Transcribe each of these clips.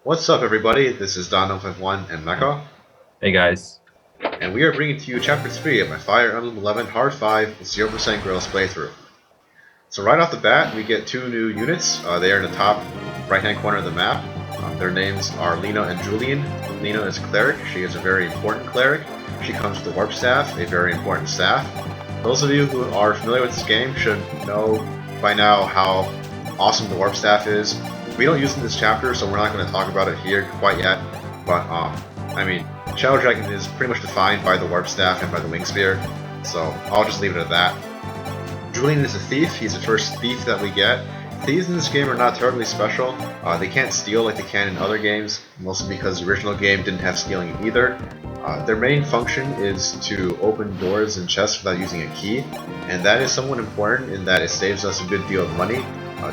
What's up, everybody? This is Don FE11 and Mekkah, Hey guys. and we are bringing to you Chapter 3 of my Fire Emblem 11 Hard 5 0% Girls playthrough. So right off the bat, we get two new units. They are in the top right-hand corner of the map. Their names are Lena and Julian. Lena is a cleric. She is a very important cleric. She comes with the Warp Staff, a very important staff. Those of you who are familiar with this game should know by now how awesome the Warp Staff is. We don't use it in this chapter, so we're not going to talk about it here quite yet. But, I mean, Shadow Dragon is pretty much defined by the Warp Staff and by the Wing Spear, so I'll just leave it at that. Julian is a thief. He's the first thief that we get. Thieves in this game are not terribly special. They can't steal like they can in other games, mostly because the original game didn't have stealing either. Their main function is to open doors and chests without using a key, and that is somewhat important in that it saves us a good deal of money.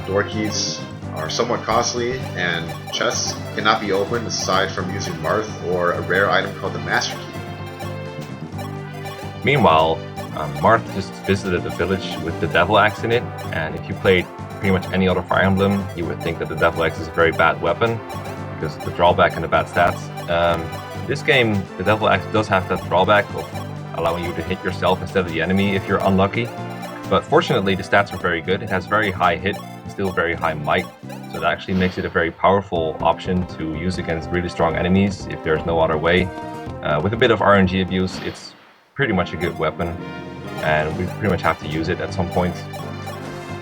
Door keys are somewhat costly, and chests cannot be opened aside from using Marth or a rare item called the Master Key. Meanwhile, Marth just visited the village with the Devil Axe in it, and if you played pretty much any other Fire Emblem, you would think that the Devil Axe is a very bad weapon, because of the drawback and the bad stats. This game, the Devil Axe does have that drawback of allowing you to hit yourself instead of the enemy if you're unlucky, but fortunately the stats are very good. It has very high hit, still very high might, so that actually makes it a very powerful option to use against really strong enemies if there's no other way. With a bit of RNG abuse, it's pretty much a good weapon, and we pretty much have to use it at some point.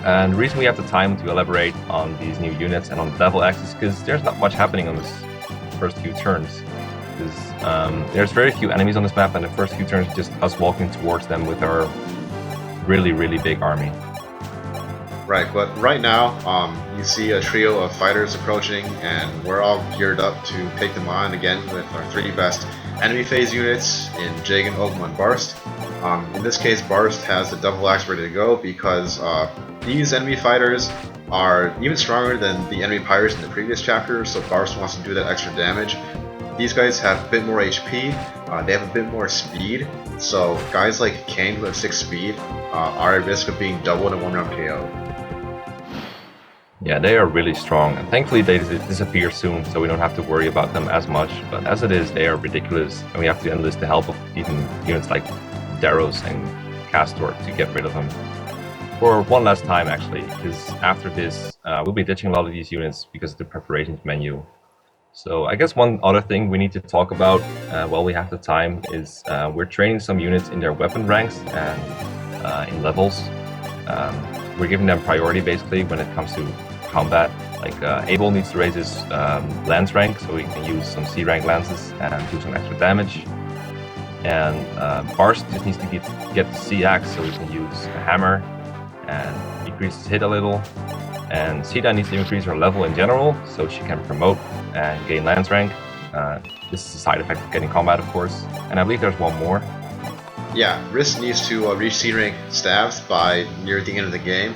And the reason we have the time to elaborate on these new units and on the Devil Axe is because there's not much happening on this first few turns. There's very few enemies on this map, and the first few turns just us walking towards them with our really big army. Right, but right now, you see a trio of fighters approaching, and we're all geared up to take them on again with our three best enemy phase units in Jagan, Ogma, and Barst. In this case, Barst has the Devil Axe ready to go because these enemy fighters are even stronger than the enemy pirates in the previous chapter, so Barst wants to do that extra damage. These guys have a bit more HP, they have a bit more speed, so guys like Cain, who have 6 speed, are at risk of being doubled in one round KO. Yeah, they are really strong, and thankfully they disappear soon, so we don't have to worry about them as much, but as it is, they are ridiculous, and we have to enlist the help of even units like Darros and Castor to get rid of them. For one last time, actually, because after this, we'll be ditching a lot of these units because of the preparations menu. So I guess one other thing we need to talk about while we have the time is we're training some units in their weapon ranks and in levels. We're giving them priority basically when it comes to combat. Like Abel needs to raise his lance rank so he can use some C rank lances and do some extra damage. And Barst just needs to get the C axe so he can use a hammer and decrease his hit a little. And Sita needs to increase her level in general so she can promote and gain lance rank. This is a side effect of getting combat, of course. And I believe there's one more. Yeah, Riss needs to reach C rank staves by near the end of the game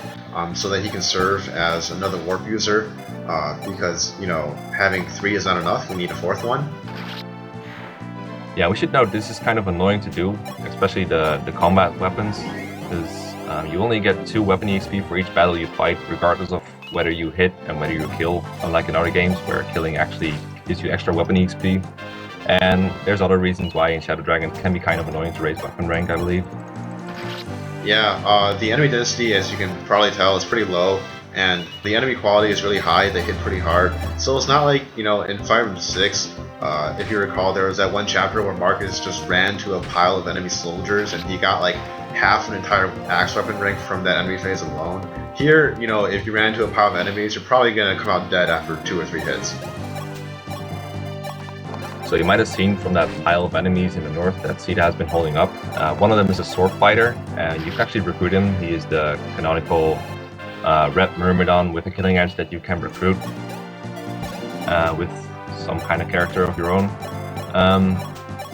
so that he can serve as another warp user because, you know, having 3 is not enough, we need a 4th one. Yeah, we should note this is kind of annoying to do, especially the combat weapons, because you only get 2 weapon EXP for each battle you fight, regardless of whether you hit and whether you kill, unlike in other games where killing actually gives you extra weapon EXP. And there's other reasons why in Shadow Dragon it can be kind of annoying to raise weapon rank, I believe. Yeah, the enemy density, as you can probably tell, is pretty low, and the enemy quality is really high. They hit pretty hard, so it's not like, you know, in Fire Emblem 6, if you recall, there was that one chapter where Marcus just ran to a pile of enemy soldiers and he got like half an entire axe weapon rank from that enemy phase alone. Here, you know, if you ran into a pile of enemies, you're probably going to come out dead after 2 or 3 hits. So you might have seen from that pile of enemies in the north that Sita has been holding up. One of them is a sword fighter, and you can actually recruit him. He is the canonical Rep Myrmidon with a Killing Edge that you can recruit with some kind of character of your own.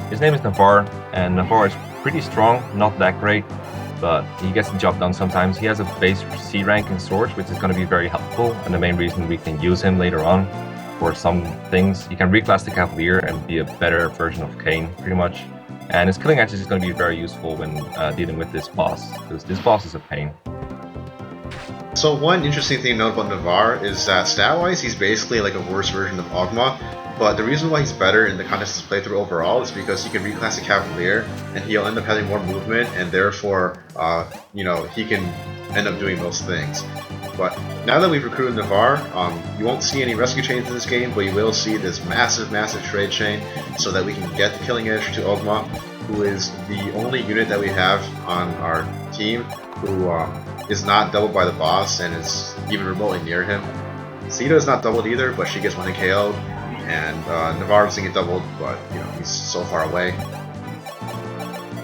His name is Navarre, and Navarre is pretty strong, not that great, but he gets the job done sometimes. He has a base C rank in swords, which is going to be very helpful, and the main reason we can use him later on for some things. You can reclass the Cavalier and be a better version of Cain, pretty much. And his Killing Edge is going to be very useful when dealing with this boss, because this boss is a pain. So one interesting thing to note about Navarre is that stat-wise, he's basically like a worse version of Ogma, but the reason why he's better in the context of playthrough overall is because he can reclass a Cavalier, and he'll end up having more movement, and therefore, you know, he can end up doing those things. But now that we've recruited Navarre, you won't see any rescue chains in this game, but you will see this massive trade chain, so that we can get the Killing Edge to Ogma, who is the only unit that we have on our team who is not doubled by the boss and is even remotely near him. Sita is not doubled either, but she gets 1 hit KO'd, and Navarre doesn't get doubled, but you know, he's so far away.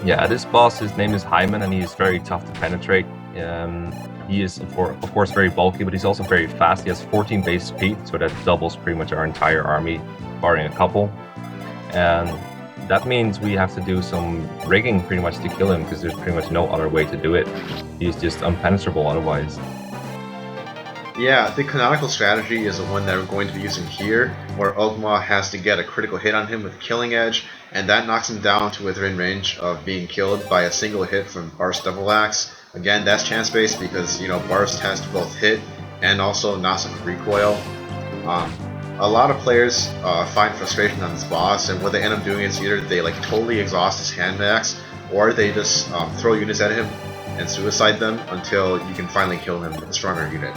Yeah, this boss, his name is Hyman, and he's very tough to penetrate. He is, of course, very bulky, but he's also very fast. He has 14 base speed, so that doubles pretty much our entire army, barring a couple. And that means we have to do some rigging pretty much to kill him, because there's pretty much no other way to do it. He's just unpenetrable otherwise. Yeah, the canonical strategy is the one that we're going to be using here, where Ogma has to get a critical hit on him with Killing Edge, and that knocks him down to within range of being killed by a single hit from Barst Devil Axe. Again, that's chance-based because, you know, Barst has to both hit and also not suffer recoil. A lot of players find frustration on this boss, and what they end up doing is either they like totally exhaust his hand max, or they just throw units at him and suicide them until you can finally kill him with a stronger unit.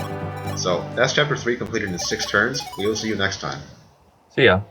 So that's Chapter 3 completed in 6 turns. We will see you next time. See ya.